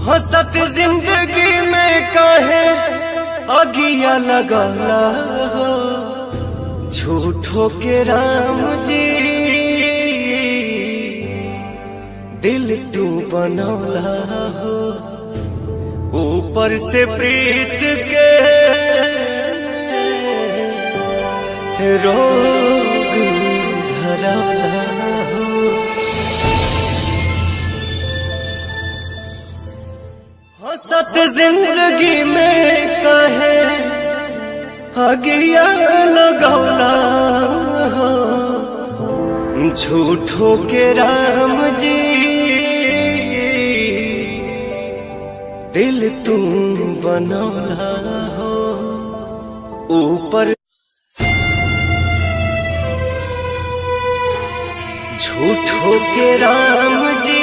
हंसत जिंदगी में काहे अगिया लगाला हो, झूठो के राम जी दिल तू बनौला हो, ऊपर से प्रीत के रोग धरौला हो। हंसत जिंदगी में काहे अगिया लगौला हो, झूठो के राम जी दिल तुम बनौला हो, ऊपर झूठो के राम जी